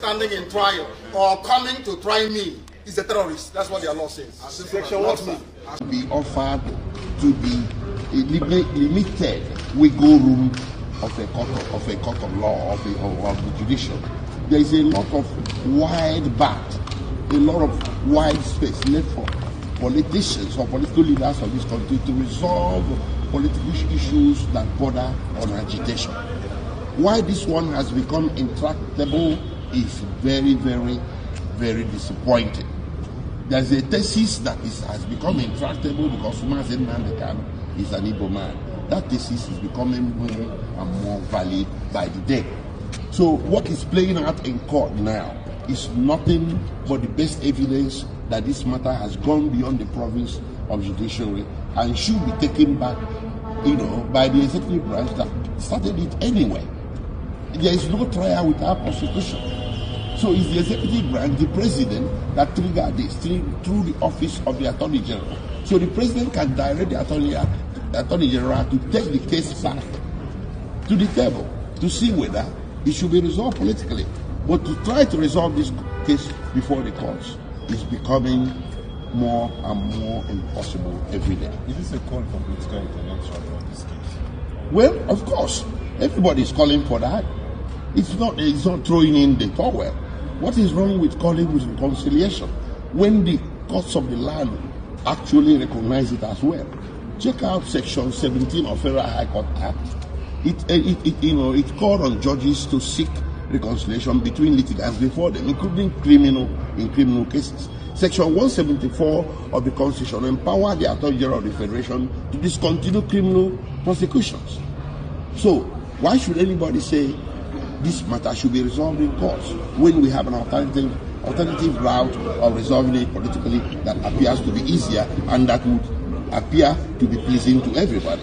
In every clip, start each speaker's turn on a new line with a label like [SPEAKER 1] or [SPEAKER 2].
[SPEAKER 1] standing in trial or coming to try me is a terrorist. That's what their law says. Section what me?
[SPEAKER 2] Be offered to be a limited wiggle room of a court of law, of the judicial. There is a lot of wide bat, a lot of wide space left for politicians or political leaders of this country to resolve political issues that border on agitation. Why this one has become intractable is very, very, very disappointing. There's a thesis that has become intractable because Nnamdi Kanu is an Igbo man. That thesis is becoming more and more valid by the day. So what is playing out in court now is nothing but the best evidence that this matter has gone beyond the province of judiciary and should be taken back, by the executive branch that started it anyway. There is no trial without prosecution. So it's the executive branch, the president, that triggered this through the office of the Attorney General. So the president can direct the Attorney General to take the case back to the table to see whether it should be resolved politically. But to try to resolve this case before the courts is becoming more and more impossible every day.
[SPEAKER 3] Is this a call for political intervention on this case?
[SPEAKER 2] Well, of course, everybody is calling for that. It's not throwing in the towel. What is wrong with calling with reconciliation when the courts of the land actually recognize it as well? Check out Section 17 of Federal High Court Act. It called on judges to seek reconciliation between litigants before them, including criminal cases. Section 174 of the Constitution empowered the Attorney General of the Federation to discontinue criminal prosecutions. So why should anybody say this matter should be resolved in courts when we have an alternative route of resolving it politically that appears to be easier and that would appear to be pleasing to everybody?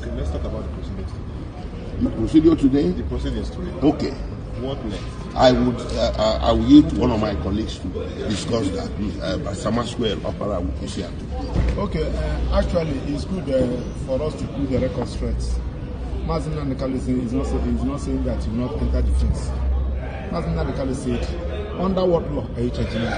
[SPEAKER 3] Okay, let's talk about the proceedings today.
[SPEAKER 2] The procedure today?
[SPEAKER 3] The proceedings today.
[SPEAKER 2] Okay.
[SPEAKER 3] What next?
[SPEAKER 2] I will yield to one of my colleagues to discuss that with Sama Square Opera with Ocean.
[SPEAKER 4] Okay, actually, it's good for us to put the record straight. Nnamdi Kanu is not saying that you will not enter defense. Nnamdi Kanu said, under what law are you charging me?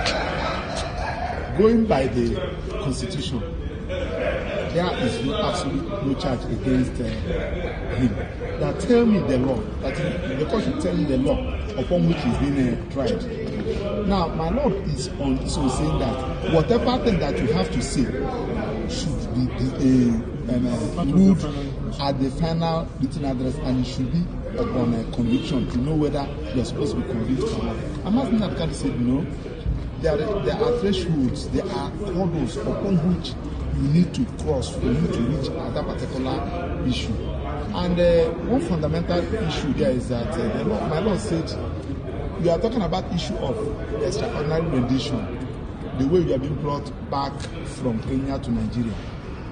[SPEAKER 4] Going by the Constitution, there is no charge against him. Now tell me the law. The court should tell me the law upon which he's being tried. Now, my Lord is also saying that whatever thing that you have to say should be ruled at the final written address, and it should be upon a conviction to know whether you're supposed to be convicted or not. I'm asking that kind of said no. There are thresholds, there are hurdles upon which you need to cross for you to reach that particular issue. And one fundamental issue there is that my Lord said, we are talking about issue of extraordinary rendition, the way you are being brought back from Kenya to Nigeria.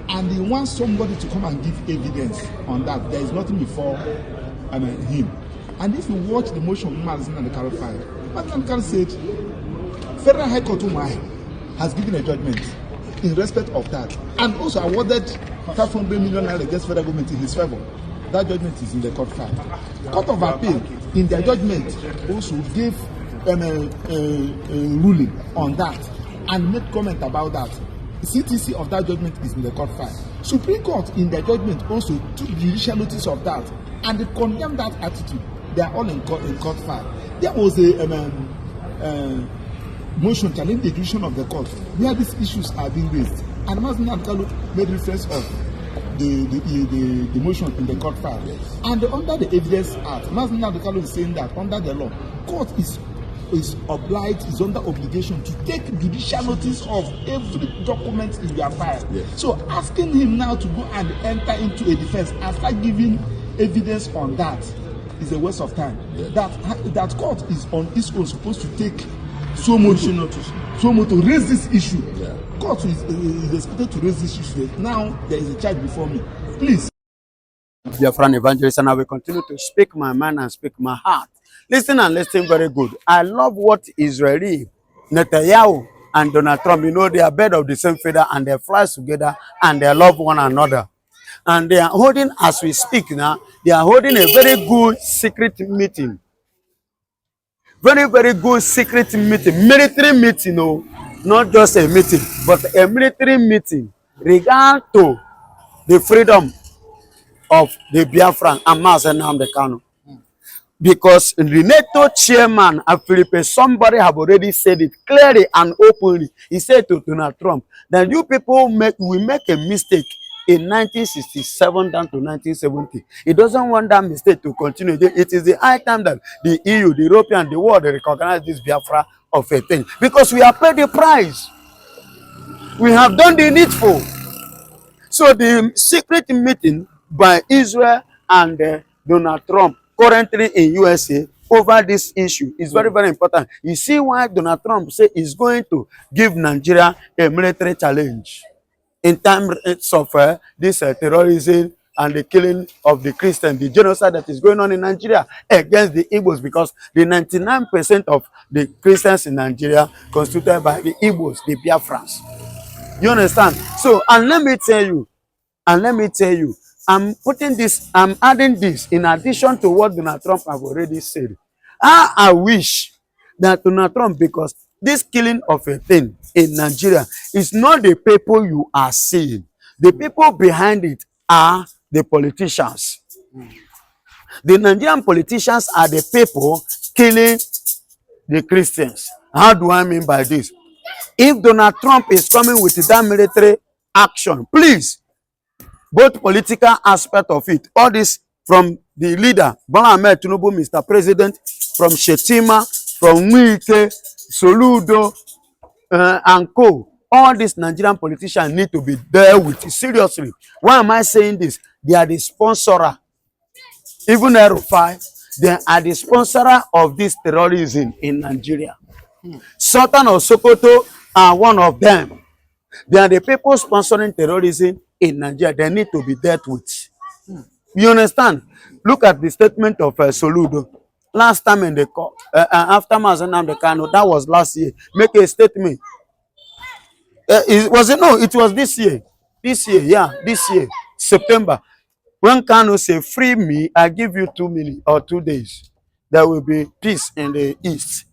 [SPEAKER 4] And he wants somebody to come and give evidence on that. There is nothing before him. And if you watch the motion Nnamdi Kanu filed, Nnamdi Kanu said, Federal High Court has given a judgment in respect of that, and also awarded 500 million naira against federal government in his favor. That judgment is in the court file. Court of Appeal, in their judgment, also gave a ruling on that and made comment about that. The CTC of that judgment is in the court file. Supreme Court, in their judgment, also took judicial notice of that and they condemned that attitude. They are all in court file. There was a motion challenging the decision of the court where these issues are being raised, and Nnamdi Kanu made reference of the motion in the court file. Yes. And under the Evidence Act, Nnamdi Kanu is saying that under the law, court is obliged, is under obligation to take judicial notice of every document in their file. Yes. So asking him now to go and enter into a defense and start giving evidence on that is a waste of time. Yes. That court is on its own supposed to take so much to raise this issue. Yeah. Court is expected to raise this issue. Now there is a charge before me. Please.
[SPEAKER 5] Dear friend evangelist, and I will continue to speak my mind and speak my heart. Listen and listen very good. I love what Israeli, Netanyahu, and Donald Trump, they are birds of the same feather and they fly together and they love one another. And they are holding, as we speak now, they are holding a very good secret meeting very, very good secret meeting, military meeting, no, not just a meeting, but a military meeting regard to the freedom of the Biafran and Nnamdi Kanu. Because the NATO chairman, Philippe, somebody have already said it clearly and openly. He said to Donald Trump that you people make a mistake in 1967 down to 1970. He doesn't want that mistake to continue. It is the high time that the EU, the European, the world recognize this Biafra of a thing. Because we have paid the price. We have done the needful. So the secret meeting by Israel and Donald Trump currently in USA over this issue is very, very important. You see why Donald Trump say he's going to give Nigeria a military challenge in terms of this terrorism and the killing of the Christians, the genocide that is going on in Nigeria against the Igbos, because the 99% of the Christians in Nigeria constituted by the Igbos, the Biafrans. You understand? So, and let me tell you, I'm adding this in addition to what Donald Trump have already said. I wish that Donald Trump, because this killing of a thing in Nigeria is not the people you are seeing. The people behind it are the politicians. The Nigerian politicians are the people killing the Christians. How do I mean by this? If Donald Trump is coming with that military action, please, both political aspect of it, all this from the leader, Bola Ahmed Tinubu, Mr. President, from Shetima, from Wike, Soludo, and co. All these Nigerian politicians need to be there with it. Seriously. Why am I saying this? They are the sponsorer. Even Erufai, they are the sponsorer of this terrorism in Nigeria. Sultan of Sokoto are one of them. They are the people sponsoring terrorism in Nigeria. They need to be dealt with. You understand? Look at the statement of Soludo. Last time in the court, after Nnamdi Kanu, that was last year, make a statement. It was this year. This year, September. When Kanu say, free me, I give you 2 million or 2 days. There will be peace in the East.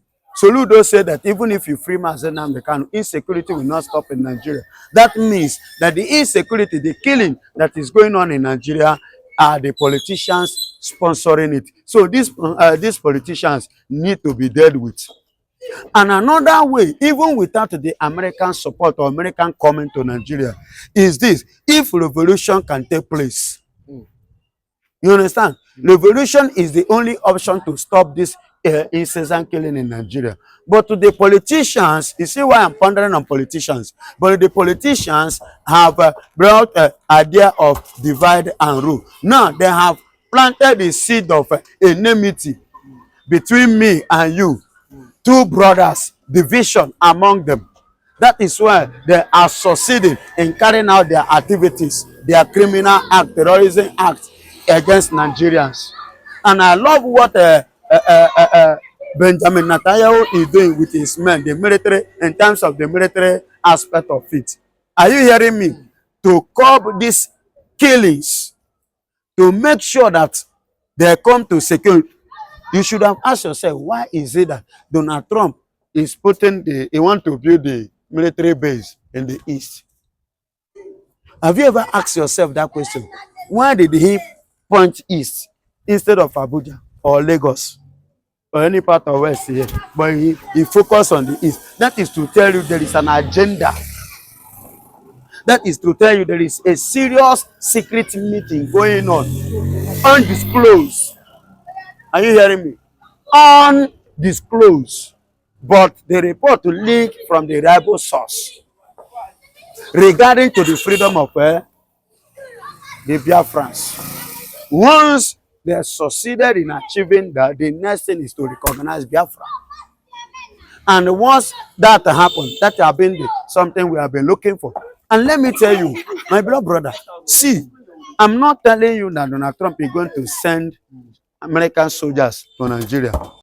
[SPEAKER 5] Soludo said that even if you free Nnamdi Kanu, insecurity will not stop in Nigeria. That means that the insecurity, the killing that is going on in Nigeria are the politicians sponsoring it. So these politicians need to be dealt with. And another way, even without the American support or American comment to Nigeria, is this: if revolution can take place. You understand? Revolution is the only option to stop this incessant killing in Nigeria. But to the politicians, you see why I'm pondering on politicians. But the politicians have brought the idea of divide and rule. Now they have planted the seed of enmity between me and you. Two brothers, division among them. That is why they are succeeding in carrying out their activities, their criminal act, terrorism acts against Nigerians. And I love what Benjamin Netanyahu is doing with his men, the military, in terms of the military aspect of it. Are you hearing me? To curb these killings, to make sure that they come to security. You should have asked yourself, why is it that Donald Trump is he want to build the military base in the East? Have you ever asked yourself that question? Why did he point east instead of Abuja or Lagos or any part of West here? But he focused on the East. That is to tell you there is an agenda. That is to tell you there is a serious secret meeting going on, undisclosed. Are you hearing me? Undisclosed. But the report leaked from the reliable source regarding to the freedom of the Biafrans. Once they succeeded in achieving that, the next thing is to recognize Biafra. And once that happened, that has been something we have been looking for. And let me tell you, my beloved brother, see, I'm not telling you that Donald Trump is going to send American soldiers to Nigeria.